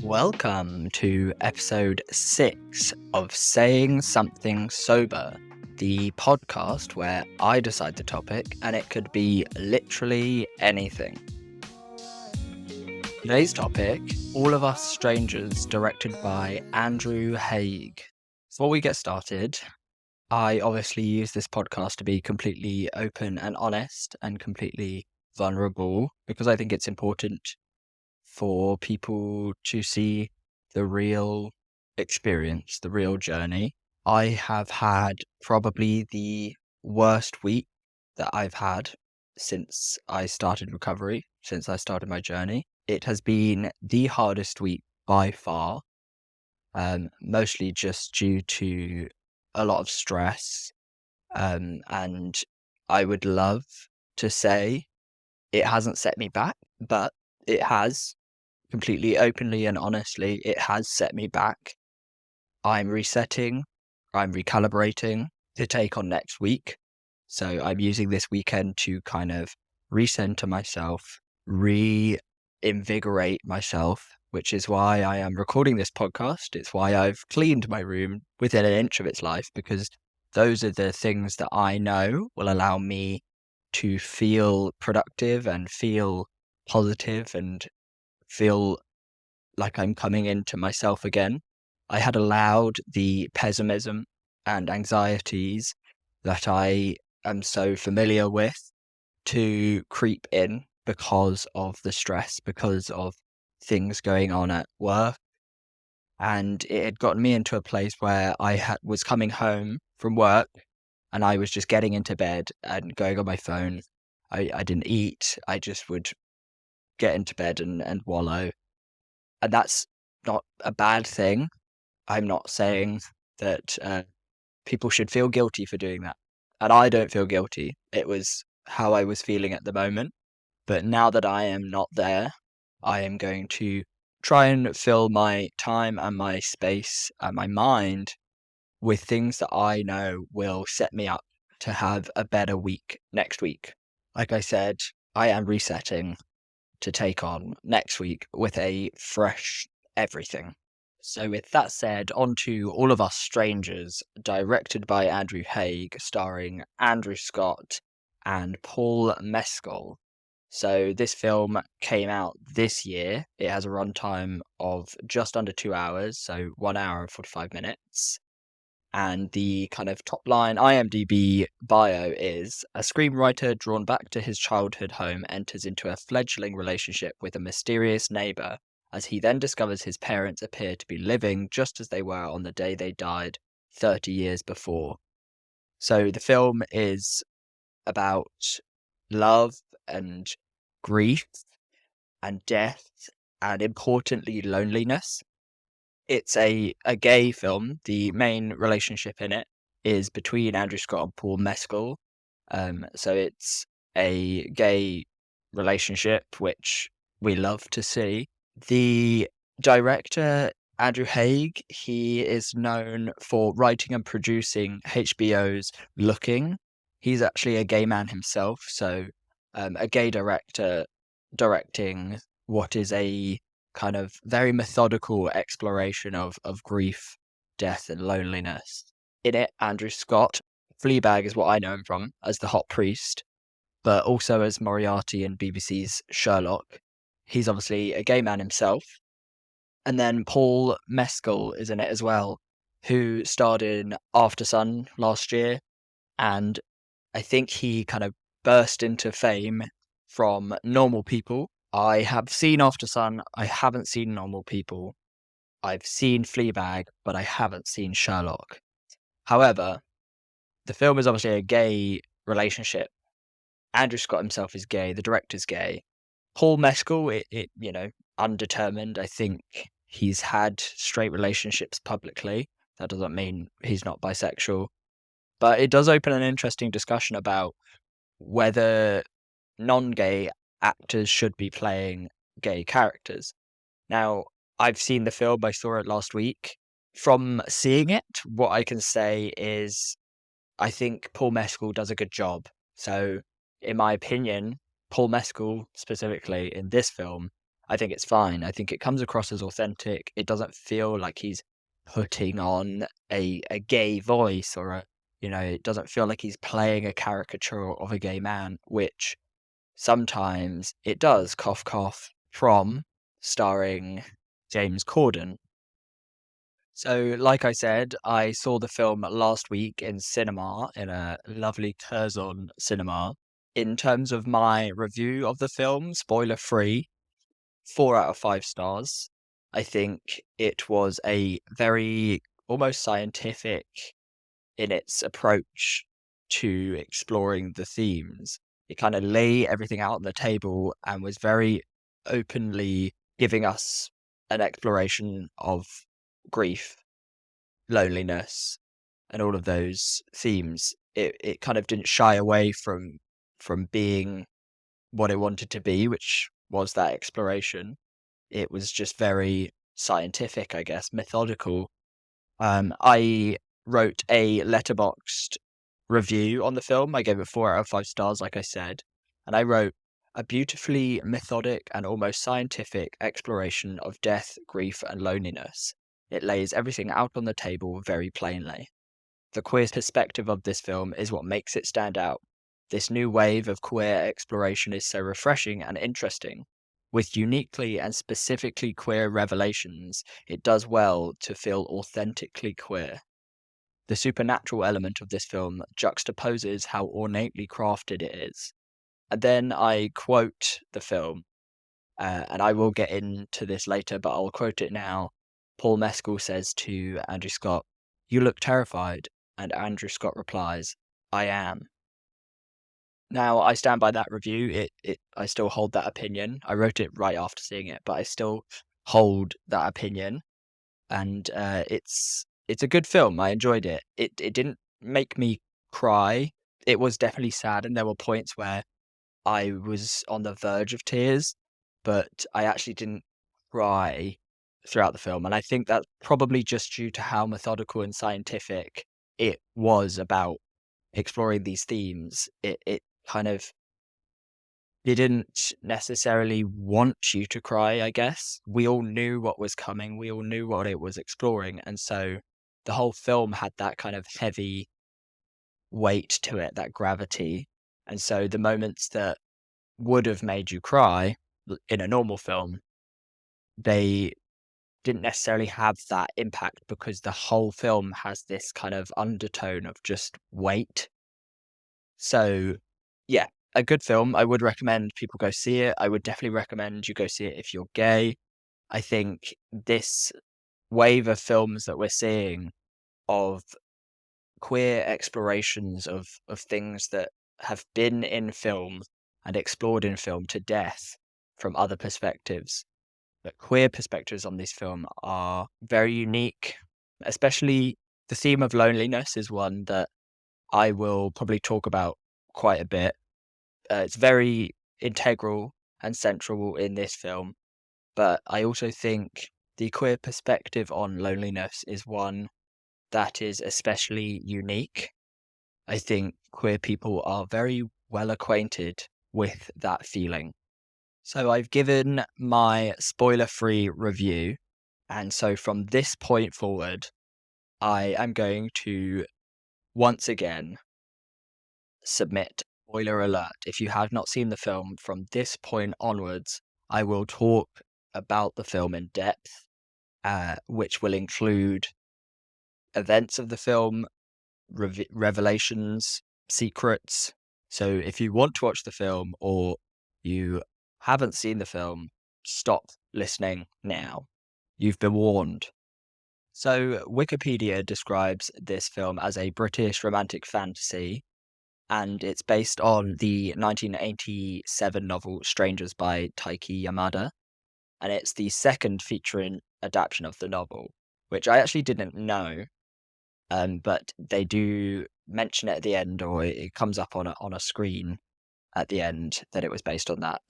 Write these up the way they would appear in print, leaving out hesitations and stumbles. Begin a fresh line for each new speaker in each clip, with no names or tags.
Welcome to episode 6 of Saying Something Sober, the podcast where I decide the topic and it could be literally anything. Today's topic, All of Us Strangers, directed by Andrew Haigh. Before we get started, I obviously use this podcast to be completely open and honest and completely vulnerable because I think it's important for people to see the real experience, the real journey. I have had probably the worst week that I've had since I started recovery, since I started my journey. It has been the hardest week by far, mostly just due to a lot of stress. And I would love to say it hasn't set me back, but it has. Completely openly and honestly, it has set me back. I'm resetting, I'm recalibrating to take on next week. So I'm using this weekend to kind of recenter myself, reinvigorate myself, which is why I am recording this podcast. It's why I've cleaned my room within an inch of its life, because those are the things that I know will allow me to feel productive and feel positive and feel like I'm coming into myself again. I had allowed the pessimism and anxieties that I am so familiar with to creep in because of the stress, because of things going on at work. And it had gotten me into a place where I was coming home from work and I was just getting into bed and going on my phone. I didn't eat. I just would get into bed and wallow. And that's not a bad thing. I'm not saying that people should feel guilty for doing that. And I don't feel guilty. It was how I was feeling at the moment. But now that I am not there, I am going to try and fill my time and my space and my mind with things that I know will set me up to have a better week next week. Like I said, I am resetting to take on next week with a fresh everything. So with that said, on to All of Us Strangers, directed by Andrew Haigh, starring Andrew Scott and Paul Mescal. So this film came out this year. It has a runtime of just under 2 hours, so 1 hour and 45 minutes. And the kind of top line IMDb bio is, a screenwriter drawn back to his childhood home enters into a fledgling relationship with a mysterious neighbour, as he then discovers his parents appear to be living just as they were on the day they died 30 years before. So the film is about love and grief and death and, importantly, loneliness. It's a gay film. The main relationship in it is between Andrew Scott and Paul Mescal. So it's a gay relationship, which we love to see. The director, Andrew Haigh, he is known for writing and producing HBO's Looking. He's actually a gay man himself, so a gay director directing what is a kind of very methodical exploration of grief, death, and loneliness. In it, Andrew Scott, Fleabag is what I know him from, as the hot priest, but also as Moriarty in BBC's Sherlock. He's obviously a gay man himself. And then Paul Mescal is in it as well, who starred in After Sun last year, and I think he kind of burst into fame from Normal People. I have seen After Sun, I haven't seen Normal People. I've seen Fleabag, but I haven't seen Sherlock. However, the film is obviously a gay relationship. Andrew Scott himself is gay, the director's gay. Paul Mescal, undetermined. I think he's had straight relationships publicly. That doesn't mean he's not bisexual. But it does open an interesting discussion about whether non-gay actors should be playing gay characters. Now, I've seen the film, I saw it last week. From seeing it, what I can say is I think Paul Mescal does a good job. So, in my opinion, Paul Mescal specifically in this film, I think it's fine. I think it comes across as authentic. It doesn't feel like he's putting on a gay voice or it doesn't feel like he's playing a caricature of a gay man, which sometimes it does. Cough, cough, Prom, starring James Corden. So, like I said, I saw the film last week in cinema, in a lovely Curzon cinema. In terms of my review of the film, spoiler free, 4 out of 5 stars. I think it was a very almost scientific in its approach to exploring the themes. It kind of lay everything out on the table and was very openly giving us an exploration of grief, loneliness, and all of those themes. It kind of didn't shy away from being what it wanted to be, which was that exploration. It was just very scientific, I guess, methodical. I wrote a letterboxed review on the film. I gave it 4 out of 5 stars, like I said, and I wrote a beautifully methodic and almost scientific exploration of death, grief, and loneliness. It lays everything out on the table very plainly. The queer perspective of this film is what makes it stand out. This new wave of queer exploration is so refreshing and interesting. With uniquely and specifically queer revelations, it does well to feel authentically queer. The supernatural element of this film juxtaposes how ornately crafted it is. And then I quote the film, and I will get into this later, but I'll quote it now. Paul Mescal says to Andrew Scott, "You look terrified," and Andrew Scott replies, "I am." Now, I stand by that review. I still hold that opinion. I wrote it right after seeing it, but I still hold that opinion. And it's a good film. I enjoyed it. It didn't make me cry. It was definitely sad, and there were points where I was on the verge of tears, but I actually didn't cry throughout the film. And I think that's probably just due to how methodical and scientific it was about exploring these themes. It kind of didn't necessarily want you to cry, I guess. We all knew what was coming. We all knew what it was exploring. And so the whole film had that kind of heavy weight to it, that gravity. And so the moments that would have made you cry in a normal film, they didn't necessarily have that impact because the whole film has this kind of undertone of just weight. So, yeah, a good film. I would recommend people go see it. I would definitely recommend you go see it if you're gay. I think this wave of films that we're seeing of queer explorations of things that have been in film and explored in film to death from other perspectives. But queer perspectives on this film are very unique, especially the theme of loneliness is one that I will probably talk about quite a bit. It's very integral and central in this film, but I also think the queer perspective on loneliness is one that is especially unique. I think queer people are very well acquainted with that feeling. So I've given my spoiler-free review, and so from this point forward, I am going to once again submit spoiler alert. If you have not seen the film, from this point onwards, I will talk about the film in depth, which will include events of the film, revelations, secrets. So if you want to watch the film or you haven't seen the film, stop listening now. You've been warned. So Wikipedia describes this film as a British romantic fantasy, and it's based on the 1987 novel Strangers by Taiki Yamada, and it's the second featuring adaptation of the novel, which I actually didn't know. But they do mention it at the end, or it comes up on a screen at the end that it was based on that.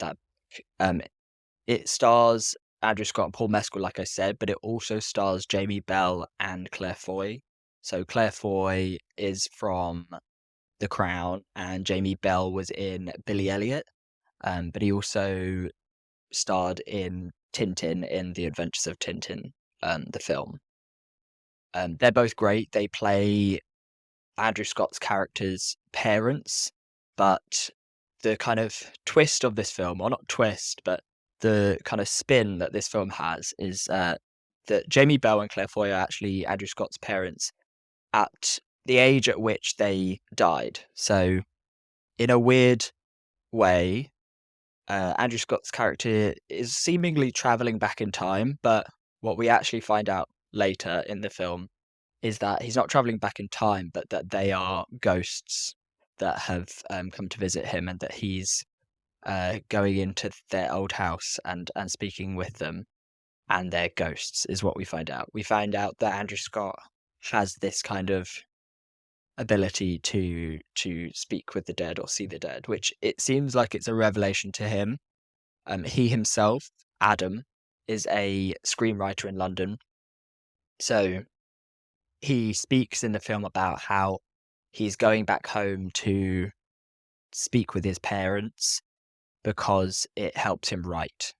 Um, it stars Andrew Scott and Paul Mescal, like I said, but it also stars Jamie Bell and Claire Foy. So Claire Foy is from The Crown, and Jamie Bell was in Billy Elliot. but he also starred in Tintin in The Adventures of Tintin, the film. They're both great. They play Andrew Scott's character's parents, but the kind of twist of this film, or not twist, but the kind of spin that this film has is that Jamie Bell and Claire Foy are actually Andrew Scott's parents at the age at which they died. So, in a weird way, Andrew Scott's character is seemingly traveling back in time, but what we actually find out later in the film is that he's not traveling back in time, but that they are ghosts that have come to visit him, and that he's going into their old house and speaking with them, and they're ghosts, is what we find out. We find out that Andrew Scott has this kind of ability to speak with the dead or see the dead, which it seems like it's a revelation to him. He himself, Adam, is a screenwriter in London, so he speaks in the film about how he's going back home to speak with his parents because it helps him write.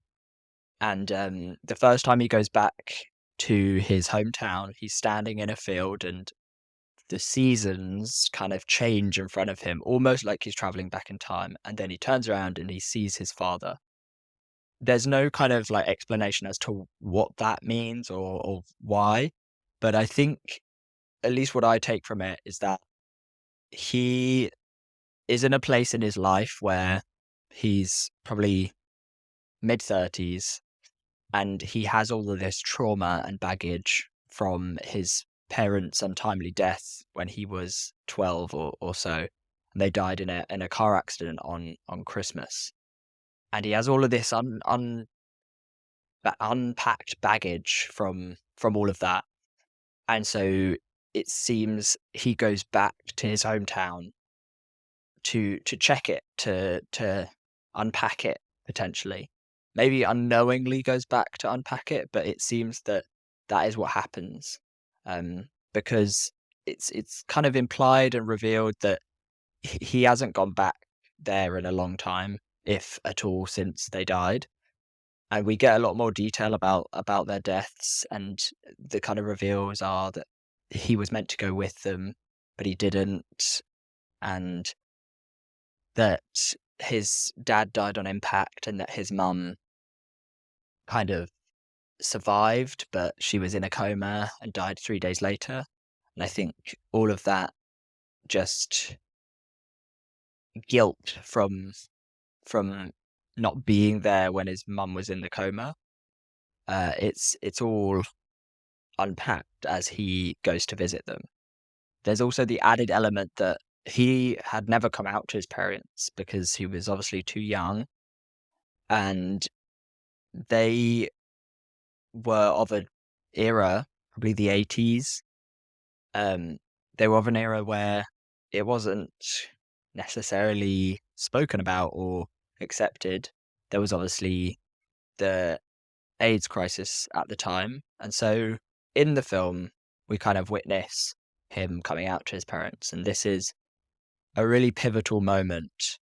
And the first time he goes back to his hometown, he's standing in a field and the seasons kind of change in front of him, almost like he's traveling back in time. And then he turns around and he sees his father. There's no kind of like explanation as to what that means or why, but I think at least what I take from it is that he is in a place in his life where he's probably mid-30s and he has all of this trauma and baggage from his parents' untimely death when he was 12 or so. And they died in a car accident on Christmas. And he has all of this unpacked baggage from all of that. And so it seems he goes back to his hometown to check it, to unpack it potentially. Maybe unknowingly goes back to unpack it, but it seems that is what happens. Because it's kind of implied and revealed that he hasn't gone back there in a long time, if at all, since they died. And we get a lot more detail about their deaths, and the kind of reveals are that he was meant to go with them, but he didn't, and that his dad died on impact, and that his mum kind of survived, but she was in a coma and died 3 days later. And I think all of that just guilt from not being there when his mum was in the coma. It's all unpacked as he goes to visit them. There's also the added element that he had never come out to his parents because he was obviously too young, and they were of an era, probably the 80s. They were of an era where it wasn't necessarily spoken about or accepted. There was obviously the AIDS crisis at the time. And so in the film, we kind of witness him coming out to his parents. And this is a really pivotal moment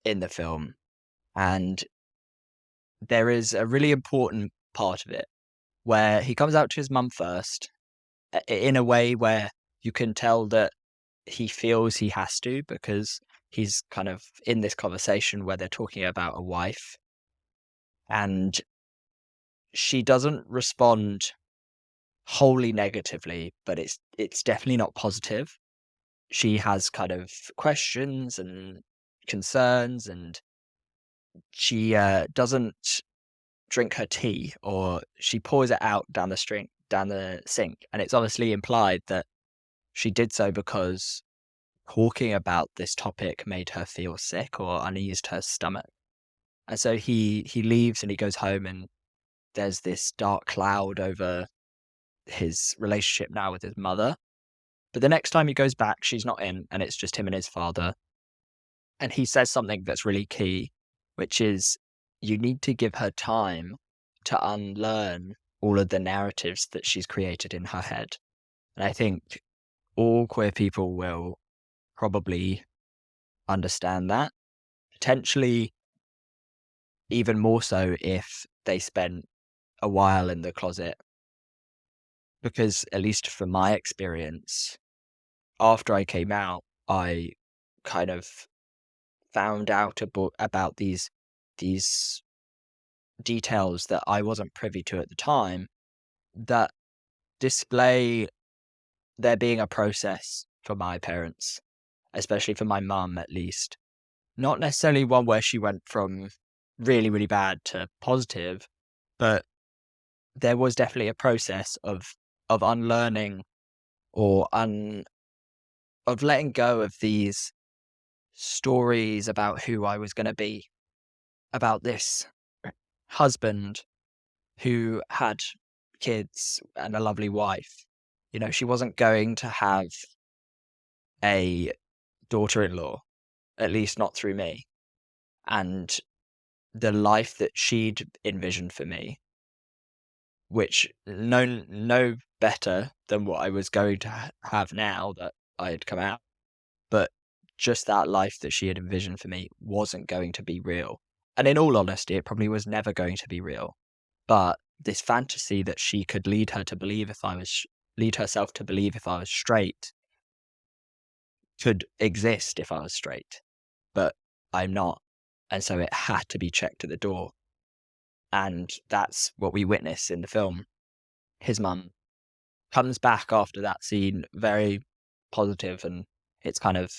in the film. And there is a really important part of it where he comes out to his mum first in a way where you can tell that he feels he has to, because he's kind of in this conversation where they're talking about a wife, and she doesn't respond wholly negatively, but it's definitely not positive. She has kind of questions and concerns, and she doesn't drink her tea, or she pours it out down the sink, and it's obviously implied that she did so because talking about this topic made her feel sick or uneased her stomach. And so he leaves and he goes home, and there's this dark cloud over his relationship now with his mother. But the next time he goes back, she's not in, and it's just him and his father. And he says something that's really key, which is you need to give her time to unlearn all of the narratives that she's created in her head. And I think all queer people will probably understand that. Potentially even more so if they spent a while in the closet. Because at least from my experience, after I came out, I kind of found out about these details that I wasn't privy to at the time that display there being a process for my parents, especially for my mum at least. Not necessarily one where she went from really, really bad to positive, but there was definitely a process of unlearning or of letting go of these stories about who I was going to be, about this husband who had kids and a lovely wife. You know, she wasn't going to have a daughter-in-law, at least not through me. And the life that she'd envisioned for me, which no better than what I was going to have now that I had come out, but just that life that she had envisioned for me wasn't going to be real. And in all honesty, it probably was never going to be real. But this fantasy that she could lead her to believe lead herself to believe if I was straight could exist if I was straight, but I'm not. And so it had to be checked at the door. And that's what we witness in the film. His mum comes back after that scene very positive, and it's kind of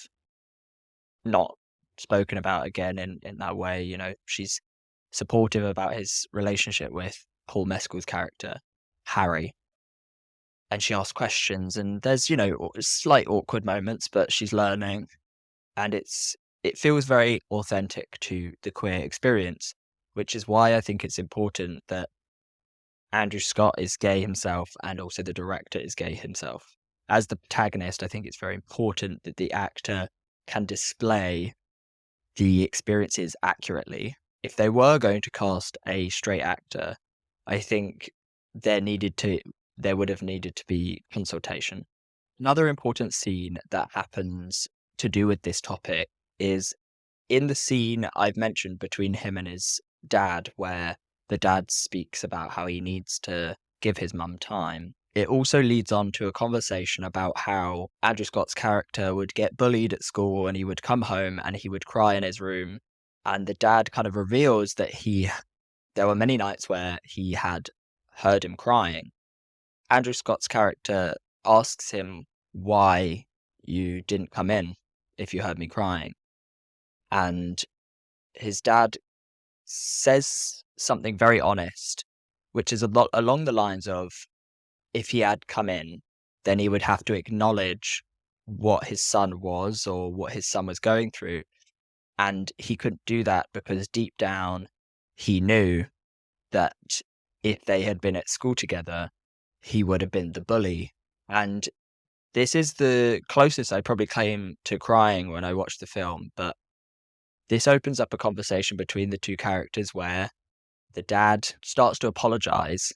not spoken about again in that way. You know, she's supportive about his relationship with Paul Mescal's character, Harry. And she asks questions, and there's, you know, slight awkward moments, but she's learning. And it feels very authentic to the queer experience, which is why I think it's important that Andrew Scott is gay himself and also the director is gay himself. As the protagonist, I think it's very important that the actor can display the experiences accurately. If they were going to cast a straight actor, I think there would have needed to be consultation. Another important scene that happens to do with this topic is in the scene I've mentioned between him and his dad, where the dad speaks about how he needs to give his mum time. It also leads on to a conversation about how Andrew Scott's character would get bullied at school and he would come home and he would cry in his room. And the dad kind of reveals that there were many nights where he had heard him crying. Andrew Scott's character asks him why you didn't come in if you heard me crying. And his dad says something very honest, which is a lot along the lines of, if he had come in, then he would have to acknowledge what his son was or what his son was going through. And he couldn't do that because deep down he knew that if they had been at school together, he would have been the bully. And this is the closest I probably came to crying when I watched the film, but this opens up a conversation between the two characters where the dad starts to apologize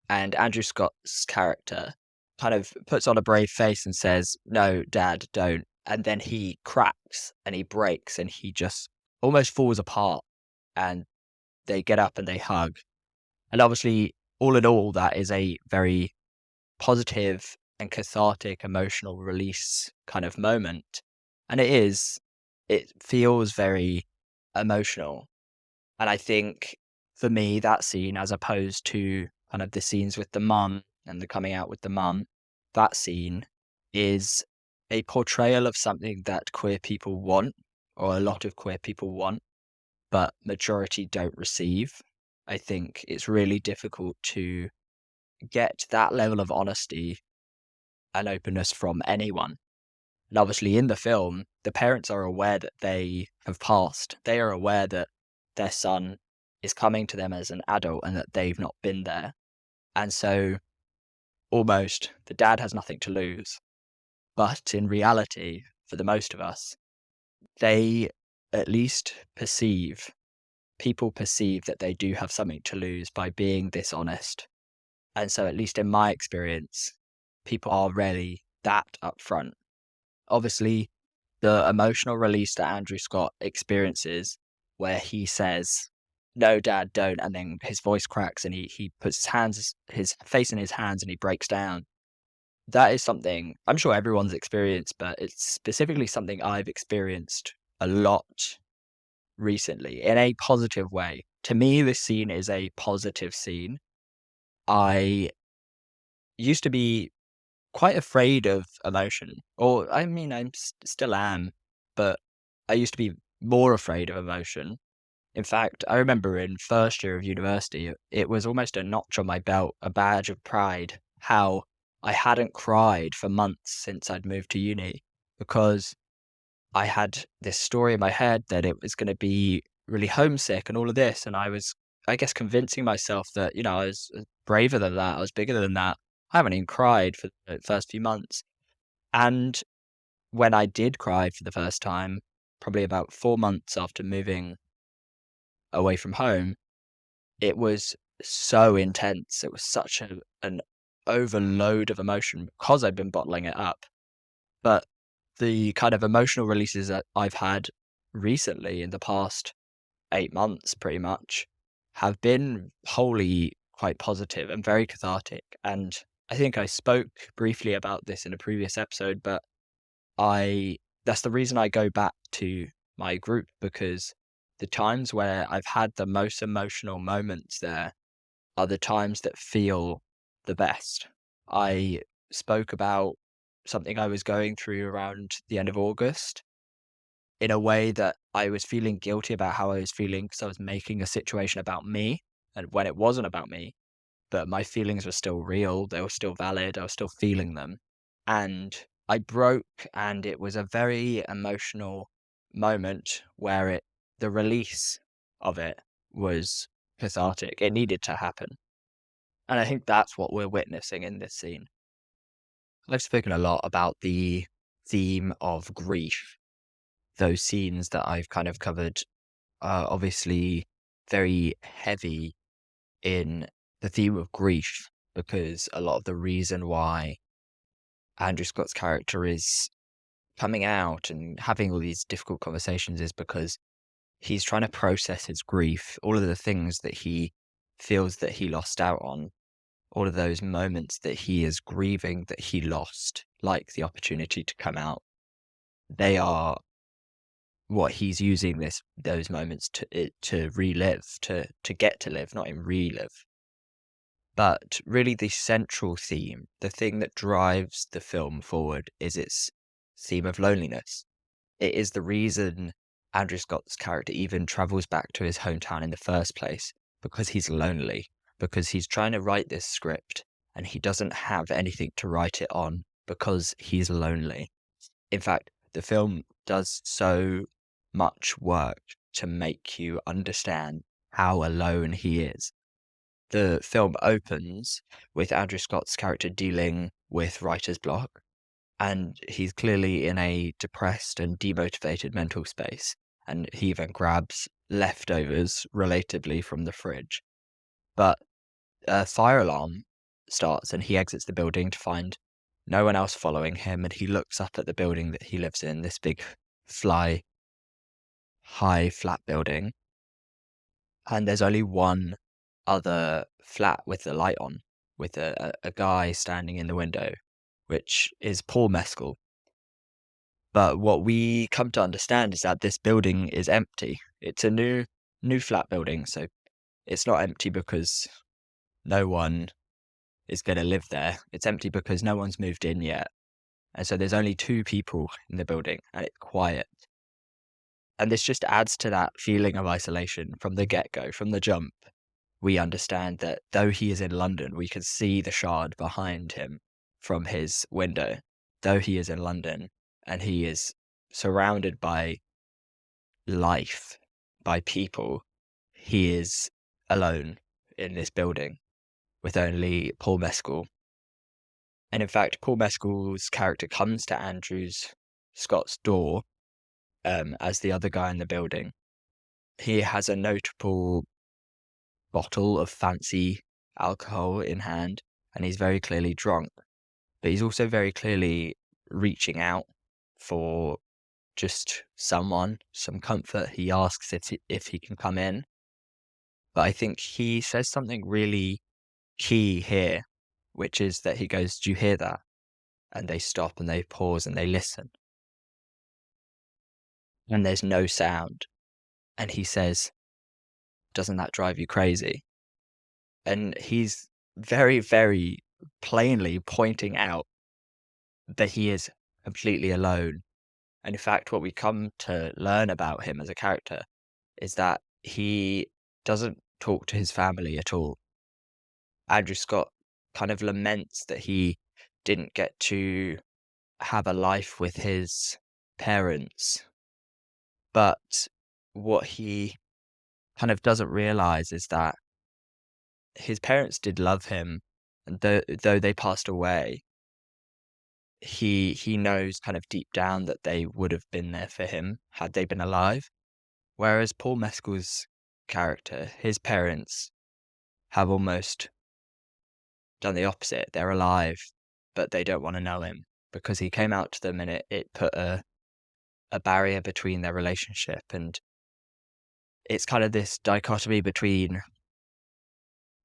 and Andrew Scott's character kind of puts on a brave face and says, "No, Dad, don't." And then he cracks and he breaks and he just almost falls apart, and they get up and they hug. And obviously, all in all, that is a very positive and cathartic emotional release kind of moment. And it feels very emotional. And I think for me, that scene, as opposed to kind of the scenes with the mum and the coming out with the mum, that scene is a portrayal of something that queer people want, or a lot of queer people want, but majority don't receive. I think it's really difficult to get that level of honesty and openness from anyone. And obviously in the film, the parents are aware that they have passed. They are aware that their son is coming to them as an adult and that they've not been there. And so almost the dad has nothing to lose. But in reality, for the most of us, they at least people perceive that they do have something to lose by being dishonest. And so at least in my experience, people are rarely that upfront. Obviously, the emotional release that Andrew Scott experiences, where he says, no, Dad, don't. And then his voice cracks and he puts his face in his hands and he breaks down. That is something I'm sure everyone's experienced, but it's specifically something I've experienced a lot recently in a positive way. To me, this scene is a positive scene. I used to be quite afraid of emotion, or I mean, still am, but I used to be more afraid of emotion. In fact, I remember in first year of university, it was almost a notch on my belt, a badge of pride, how I hadn't cried for months since I'd moved to uni because I had this story in my head that it was going to be really homesick and all of this. And I was, I guess, convincing myself that, I was braver than that. I was bigger than that. I haven't even cried for the first few months. And when I did cry for the first time, probably about 4 months after moving away from home, it was so intense. It was such an overload of emotion because I'd been bottling it up. But the kind of emotional releases that I've had recently in the past 8 months, pretty much, have been wholly quite positive and very cathartic. And I think I spoke briefly about this in a previous episode, but I that's the reason I go back to my group because the times where I've had the most emotional moments there are the times that feel the best. I spoke about something I was going through around the end of August in a way that I was feeling guilty about how I was feeling because I was making a situation about me and when it wasn't about me, but my feelings were still real, they were still valid, I was still feeling them. And I broke, and it was a very emotional moment where the release of it was cathartic. It needed to happen. And I think that's what we're witnessing in this scene. I've spoken a lot about the theme of grief. Those scenes that I've kind of covered are obviously very heavy in the theme of grief because a lot of the reason why Andrew Scott's character is coming out and having all these difficult conversations is because he's trying to process his grief, all of the things that he feels that he lost out on, all of those moments that he is grieving that he lost, like the opportunity to come out. They are what he's using those moments to relive, to get to live, not in relive. But really the central theme, the thing that drives the film forward is its theme of loneliness. It is the reason Andrew Scott's character even travels back to his hometown in the first place, because he's lonely, because he's trying to write this script and he doesn't have anything to write it on because he's lonely. In fact, the film does so much work to make you understand how alone he is. The film opens with Andrew Scott's character dealing with writer's block, and he's clearly in a depressed and demotivated mental space, and he even grabs leftovers relatively from the fridge. But a fire alarm starts and he exits the building to find no one else following him, and he looks up at the building that he lives in, this big fly high flat building, and there's only one other flat with the light on, with a guy standing in the window, which is Paul Mescal. But what we come to understand is that this building is empty. It's a new flat building, so it's not empty because no one is going to live there. It's empty because no one's moved in yet. And so there's only two people in the building and it's quiet. And this just adds to that feeling of isolation from the get-go, from the jump. We understand that though he is in London, we can see the Shard behind him from his window. Though he is in London and he is surrounded by life, by people, he is alone in this building with only Paul Mescal. And in fact, Paul Mescal's character comes to Scott's door as the other guy in the building. He has a notable bottle of fancy alcohol in hand, and he's very clearly drunk. But he's also very clearly reaching out for just some comfort. He asks if he can come in, But I think he says something really key here, which is that he goes, "Do you hear that?" And they stop and they pause and they listen. And there's no sound. And he says, "Doesn't that drive you crazy?" And he's very, very plainly pointing out that he is completely alone. And in fact, what we come to learn about him as a character is that he doesn't talk to his family at all. Andrew Scott kind of laments that he didn't get to have a life with his parents. But what he kind of doesn't realize is that his parents did love him, and though they passed away, he knows kind of deep down that they would have been there for him had they been alive. Whereas Paul Mescal's character, his parents have almost done the opposite. They're alive, but they don't want to know him because he came out to them and it put a barrier between their relationship. And it's kind of this dichotomy between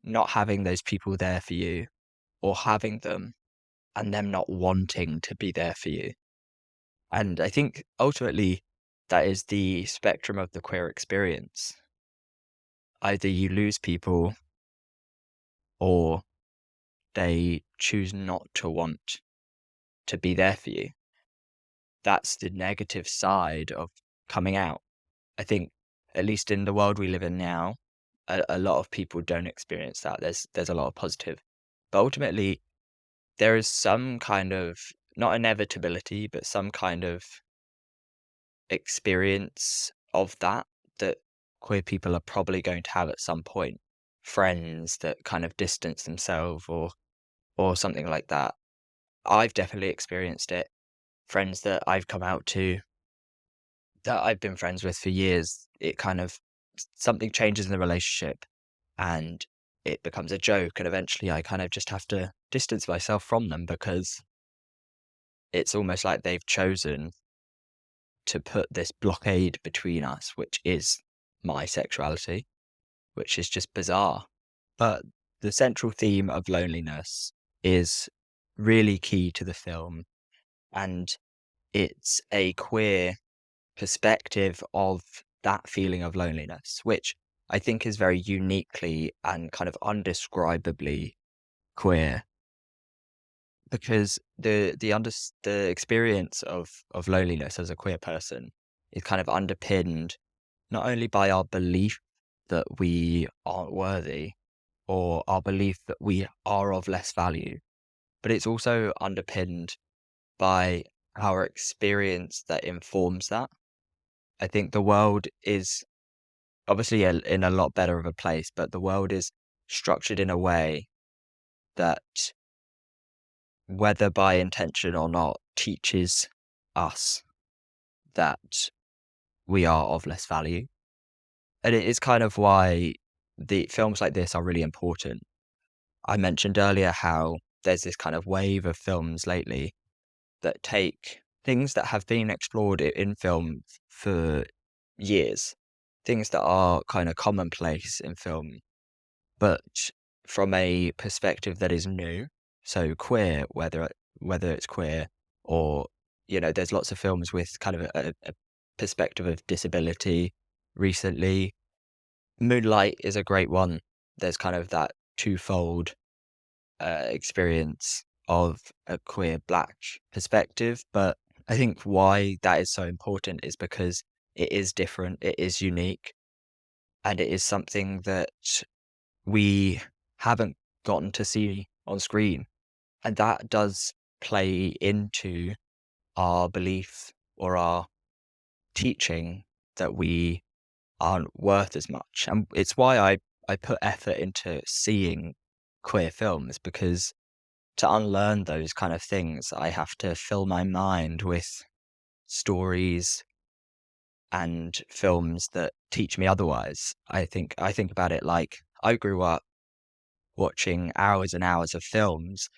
not having those people there for you or having them and them not wanting to be there for you. And I think ultimately that is the spectrum of the queer experience. Either you lose people or they choose not to want to be there for you. That's the negative side of coming out. I think, at least in the world we live in now, a lot of people don't experience that. There's a lot of positive. But ultimately, there is some kind of, not inevitability, but some kind of experience of that queer people are probably going to have at some point. Friends that kind of distance themselves or something like that. I've definitely experienced it. Friends that I've come out to, that I've been friends with for years, it kind of something changes in the relationship and it becomes a joke, and eventually I kind of just have to distance myself from them because it's almost like they've chosen to put this blockade between us, which is my sexuality, which is just bizarre. But the central theme of loneliness is really key to the film, and it's a queer perspective of that feeling of loneliness, which I think is very uniquely and kind of undescribably queer, because the experience of loneliness as a queer person is kind of underpinned not only by our belief that we aren't worthy or our belief that we are of less value, but it's also underpinned by our experience that informs that. I think the world is obviously in a lot better of a place, but the world is structured in a way that, whether by intention or not, teaches us that we are of less value. And it is kind of why the films like this are really important. I mentioned earlier how there's this kind of wave of films lately that take things that have been explored in film for years, things that are kind of commonplace in film, but from a perspective that is new. So queer, whether it's queer or, there's lots of films with kind of a perspective of disability recently. Moonlight is a great one. There's kind of that twofold experience of a queer black perspective. But I think why that is so important is because it is different, it is unique, and it is something that we haven't gotten to see on screen. And that does play into our belief or our teaching that we aren't worth as much. And it's why I put effort into seeing queer films, because to unlearn those kind of things, I have to fill my mind with stories and films that teach me otherwise. I think about it like I grew up watching hours and hours of films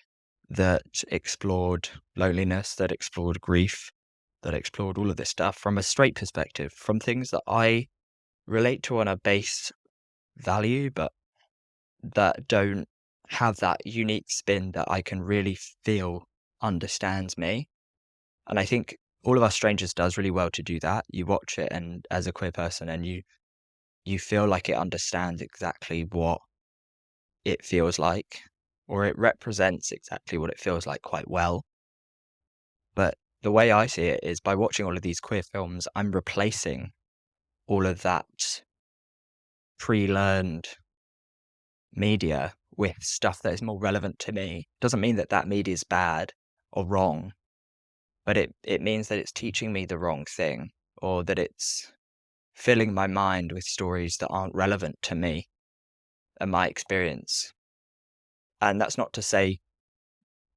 that explored loneliness, that explored grief, that explored all of this stuff from a straight perspective, from things that I relate to on a base value, but that don't have that unique spin that I can really feel understands me. And I think All of Us Strangers does really well to do that. You watch it and as a queer person and you feel like it understands exactly what it feels like, or it represents exactly what it feels like quite well. But the way I see it is by watching all of these queer films, I'm replacing all of that pre-learned media with stuff that is more relevant to me. Doesn't mean that that media is bad or wrong, but it means that it's teaching me the wrong thing, or that it's filling my mind with stories that aren't relevant to me and my experience. And that's not to say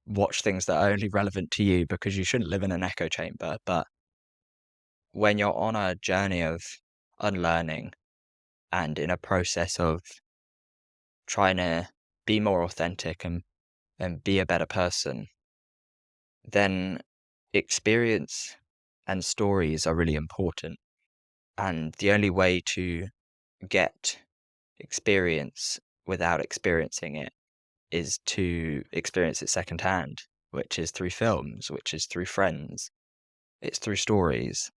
watch things that are only relevant to you, because you shouldn't live in an echo chamber. But when you're on a journey of unlearning and in a process of trying to be more authentic and be a better person, then experience and stories are really important. And the only way to get experience without experiencing it is to experience it secondhand, which is through films, which is through friends, it's through stories.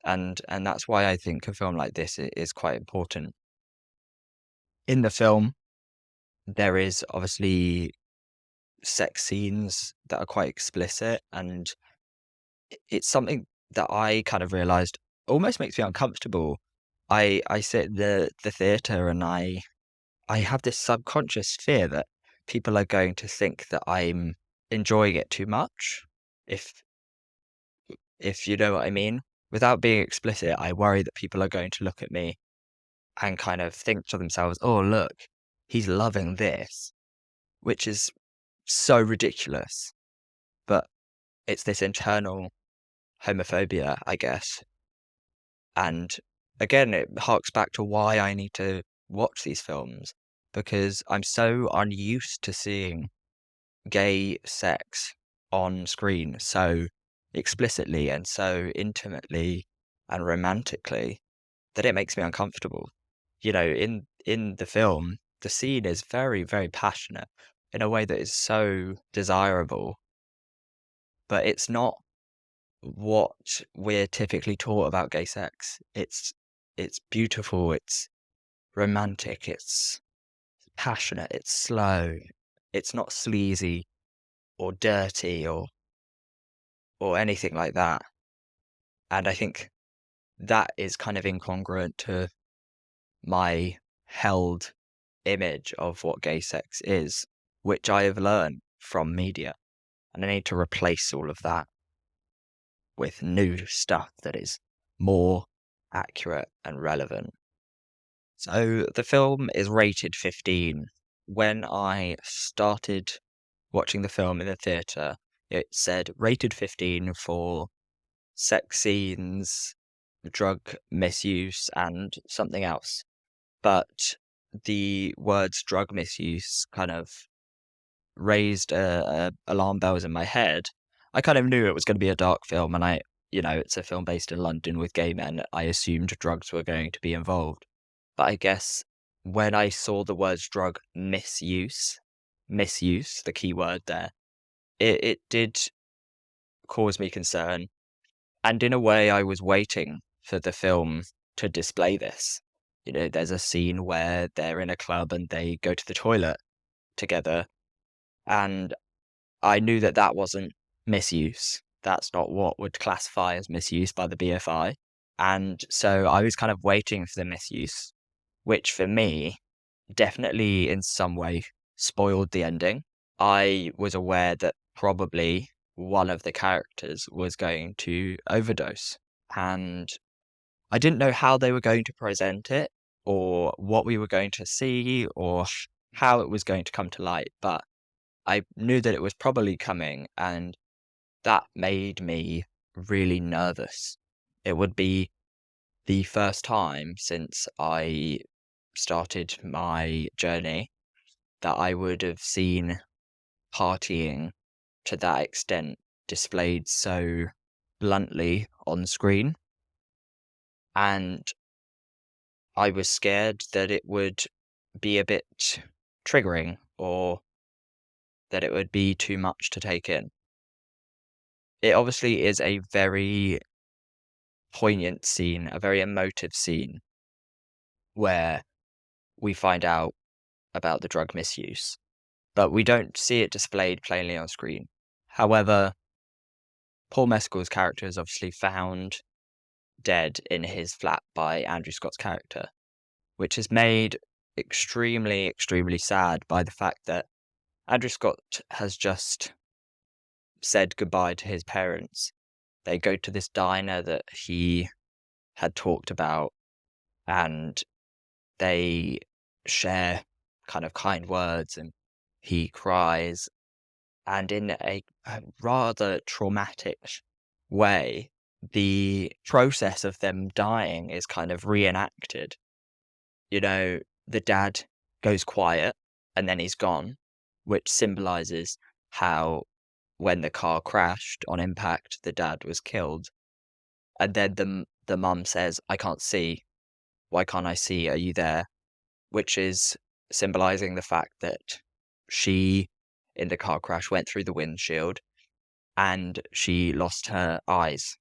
And that's why I think a film like this is quite important. In the film, there is obviously sex scenes that are quite explicit, and it's something that I kind of realized almost makes me uncomfortable. I sit in the theater and I have this subconscious fear that people are going to think that I'm enjoying it too much, if if you know what I mean. Without being explicit, I worry that people are going to look at me and kind of think to themselves, "Oh, look, he's loving this," which is so ridiculous. But it's this internal homophobia, I guess. And again, it harks back to why I need to watch these films, because I'm so unused to seeing gay sex on screen so explicitly and so intimately and romantically that it makes me uncomfortable. In the film, the scene is very, very passionate in a way that is so desirable, but it's not what we're typically taught about gay sex. It's beautiful, it's romantic, it's passionate, it's slow. It's not sleazy or dirty or anything like that. And I think that is kind of incongruent to my held image of what gay sex is, which I have learned from media. And I need to replace all of that with new stuff that is more accurate and relevant. So the film is rated 15. When I started watching the film in the theatre, it said rated 15 for sex scenes, drug misuse, and something else. But the words drug misuse kind of raised alarm bells in my head. I kind of knew it was going to be a dark film, and it's a film based in London with gay men. I assumed drugs were going to be involved. But I guess when I saw the words drug misuse, the key word there, it did cause me concern. And in a way, I was waiting for the film to display this. There's a scene where they're in a club and they go to the toilet together. And I knew that that wasn't misuse. That's not what would classify as misuse by the BFI. And so I was kind of waiting for the misuse, which for me definitely in some way spoiled the ending. I was aware that probably one of the characters was going to overdose, and I didn't know how they were going to present it or what we were going to see or how it was going to come to light, but I knew that it was probably coming, and that made me really nervous. It would be the first time since I started my journey that I would have seen partying to that extent displayed so bluntly on screen. And I was scared that it would be a bit triggering or that it would be too much to take in. It obviously is a very poignant scene, a very emotive scene where we find out about the drug misuse, but we don't see it displayed plainly on screen. However, Paul Mescal's character is obviously found dead in his flat by Andrew Scott's character, which is made extremely, extremely sad by the fact that Andrew Scott has just said goodbye to his parents. They go to this diner that he had talked about, and they share kind of kind words, and he cries. And in a rather traumatic way, the process of them dying is kind of reenacted. You know, the dad goes quiet and then he's gone, which symbolizes how when the car crashed on impact, the dad was killed. And then the mum says, "I can't see. Why can't I see? Are you there?" Which is symbolizing the fact that she, in the car crash, went through the windshield and she lost her eyes.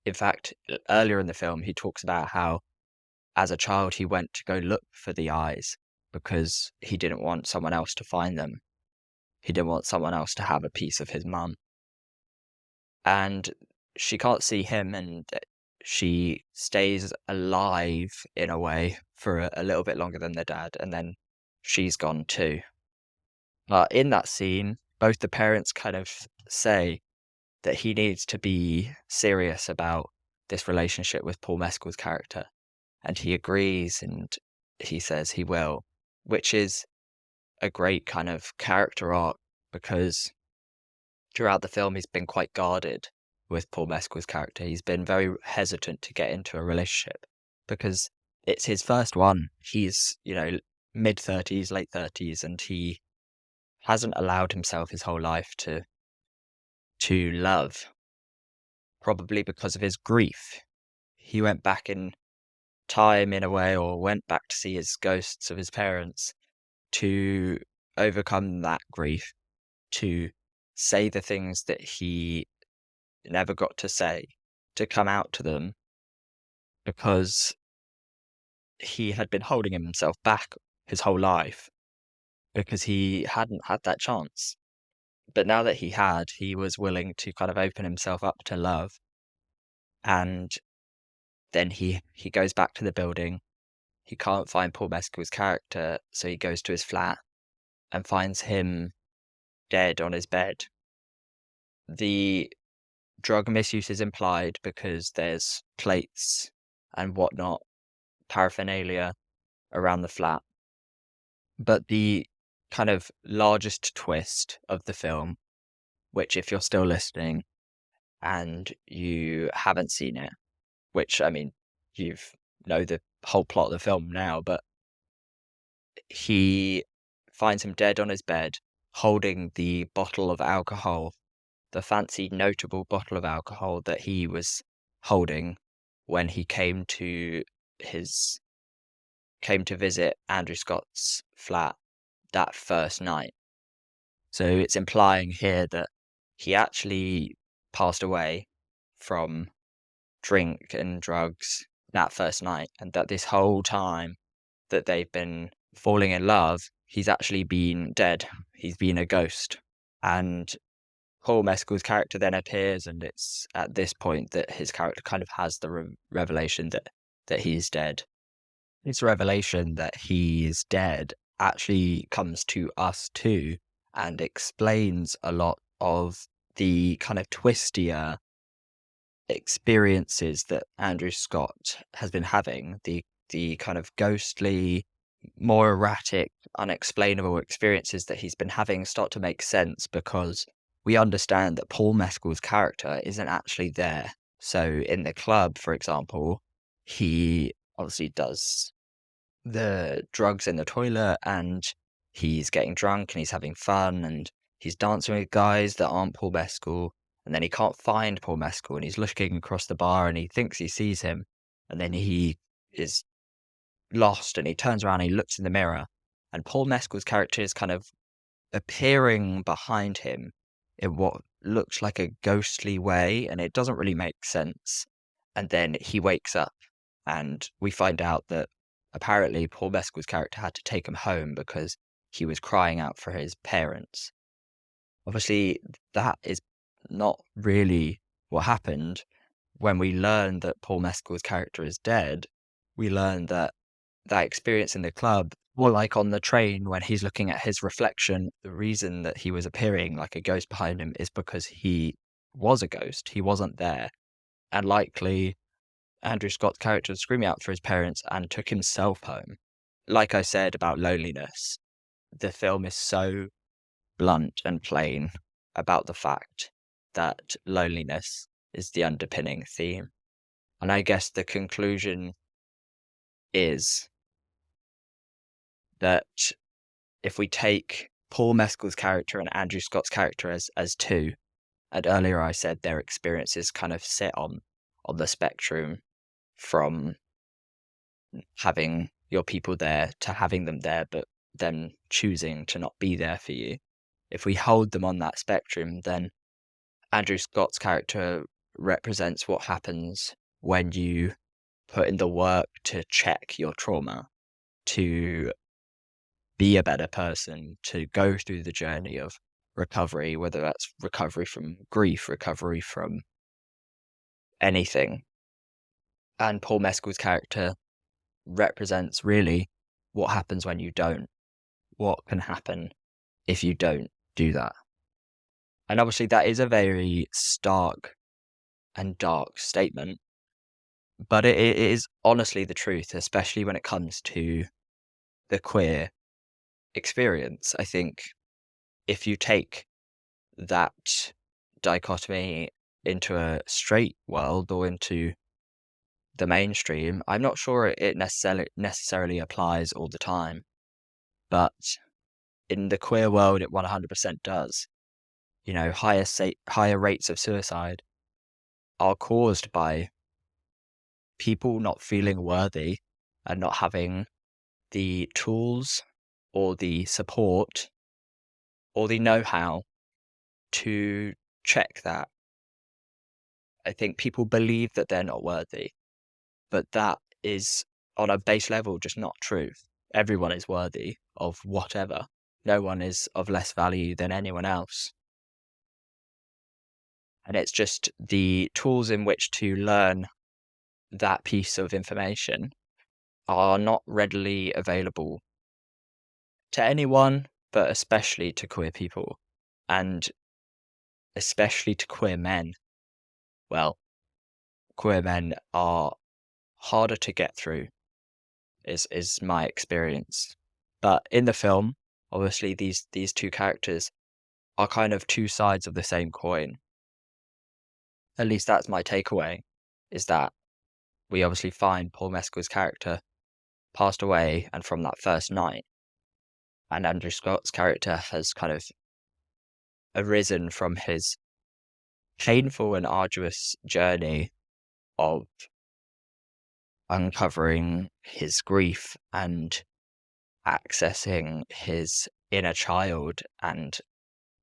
In fact, earlier in the film, he talks about how, as a child, he went to go look for the eyes because he didn't want someone else to find them. He didn't want someone else to have a piece of his mum. And she can't see him, and she stays alive in a way for a little bit longer than the dad, and then she's gone too. But in that scene, both the parents kind of say that he needs to be serious about this relationship with Paul Mescal's character, and he agrees, and he says he will, which is a great kind of character arc because throughout the film he's been quite guarded with Paul Mescal's character. He's been very hesitant to get into a relationship because it's his first one. He's, mid-30s, late 30s, and he hasn't allowed himself his whole life to love, probably because of his grief. He went back in time in a way, or went back to see his ghosts of his parents to overcome that grief, to say the things that he never got to say, to come out to them, because he had been holding himself back his whole life because he hadn't had that chance. But now that he had, he was willing to kind of open himself up to love. And then he goes back to the building. He can't find Paul Mescal's character, so he goes to his flat and finds him dead on his bed. The drug misuse is implied because there's plates and whatnot, paraphernalia around the flat. But the kind of largest twist of the film, which if you're still listening and you haven't seen it, which, I mean, you've know the whole plot of the film now, but he finds him dead on his bed, holding the bottle of alcohol, the fancy notable bottle of alcohol that he was holding when he came to visit Andrew Scott's flat that first night. So it's implying here that he actually passed away from drink and drugs that first night, and that this whole time that they've been falling in love, he's actually been dead. He's been a ghost. And Paul Mescal's character then appears, and it's at this point that his character kind of has the revelation that he's dead. This revelation that he is dead actually comes to us too, and explains a lot of the kind of twistier experiences that Andrew Scott has been having, the kind of ghostly, more erratic, unexplainable experiences that he's been having start to make sense because we understand that Paul Mescal's character isn't actually there. So in the club, for example, he obviously does the drugs in the toilet and he's getting drunk and he's having fun and he's dancing with guys that aren't Paul Mescal. And then he can't find Paul Mescal and he's looking across the bar and he thinks he sees him. And then he is lost and he turns around and he looks in the mirror, and Paul Mescal's character is kind of appearing behind him in what looks like a ghostly way, and it doesn't really make sense. And then he wakes up, and we find out that apparently Paul Mescal's character had to take him home because he was crying out for his parents. Obviously, that is not really what happened. When we learn that Paul Mescal's character is dead, we learn that that experience in the club, or like on the train when he's looking at his reflection, the reason that he was appearing like a ghost behind him is because he was a ghost. He wasn't there. And likely Andrew Scott's character was screaming out for his parents and took himself home. Like I said about loneliness, the film is so blunt and plain about the fact that loneliness is the underpinning theme. And I guess the conclusion is that if we take Paul Mescal's character and Andrew Scott's character as two, and earlier I said their experiences kind of sit on the spectrum from having your people there to having them there, but them choosing to not be there for you. If we hold them on that spectrum, then Andrew Scott's character represents what happens when you put in the work to check your trauma, to be a better person, to go through the journey of recovery, whether that's recovery from grief, recovery from anything. And Paul Mescal's character represents really what happens when you don't, what can happen if you don't do that. And obviously that is a very stark and dark statement, but it is honestly the truth, especially when it comes to the queer experience. I think if you take that dichotomy into a straight world or into the mainstream, I'm not sure it necessarily applies all the time, but in the queer world, it 100% does. You know, higher rates of suicide are caused by people not feeling worthy and not having the tools or the support or the know-how to check that. I think people believe that they're not worthy, but that is on a base level just not true. Everyone is worthy of whatever. No one is of less value than anyone else. And it's just the tools in which to learn that piece of information are not readily available to anyone, but especially to queer people, and especially to queer men. Well, queer men are harder to get through, is my experience. But in the film, obviously these two characters are kind of two sides of the same coin. At least that's my takeaway, is that we obviously find Paul Mescal's character passed away, and from that first night, and Andrew Scott's character has kind of arisen from his painful and arduous journey of uncovering his grief and accessing his inner child and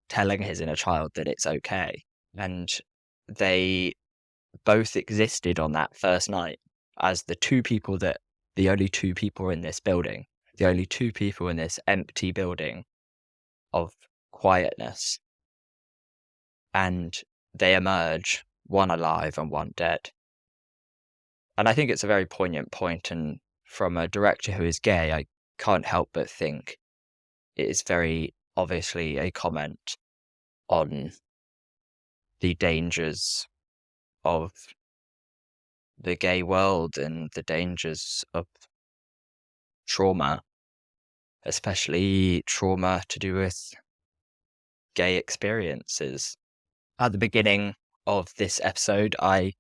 telling his inner child that it's okay. And they both existed on that first night as the only two people in this building, the only two people in this empty building of quietness. And they emerge, one alive and one dead. And I think it's a very poignant point, and from a director who is gay, I can't help but think it is very obviously a comment on the dangers of the gay world and the dangers of trauma, especially trauma to do with gay experiences. At the beginning of this episode, I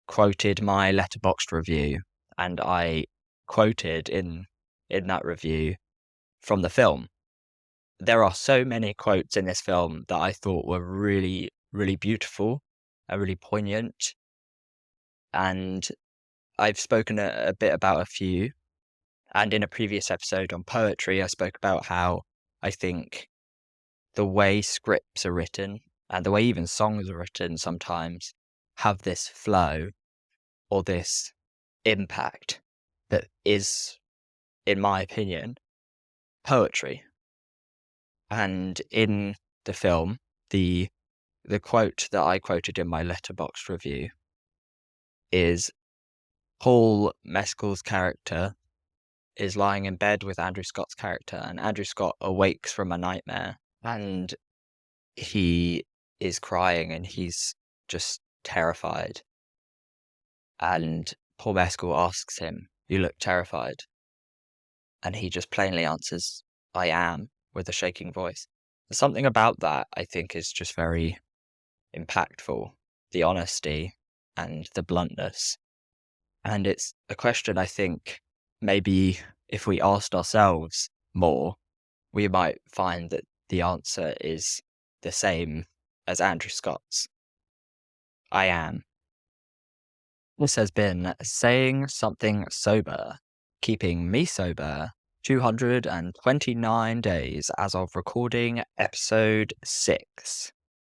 quoted my Letterboxd review, and I quoted in that review from the film. There are so many quotes in this film that I thought were really, really beautiful and really poignant. And I've spoken a bit about a few, And in a previous episode on poetry, I spoke about how I think the way scripts are written and the way even songs are written sometimes have this flow or this impact that is, in my opinion, poetry. And in the film, the quote that I quoted in my Letterboxd review is Paul Mescal's character is lying in bed with Andrew Scott's character, and Andrew Scott awakes from a nightmare, and he is crying and he's just terrified. And Paul Mescal asks him, "You look terrified." And he just plainly answers, "I am," with a shaking voice. There's something about that I think is just very impactful, the honesty and the bluntness. And it's a question I think maybe if we asked ourselves more, we might find that the answer is the same as Andrew Scott's. I am. This has been Saying Something Sober, keeping me sober 229 days as of recording episode 6.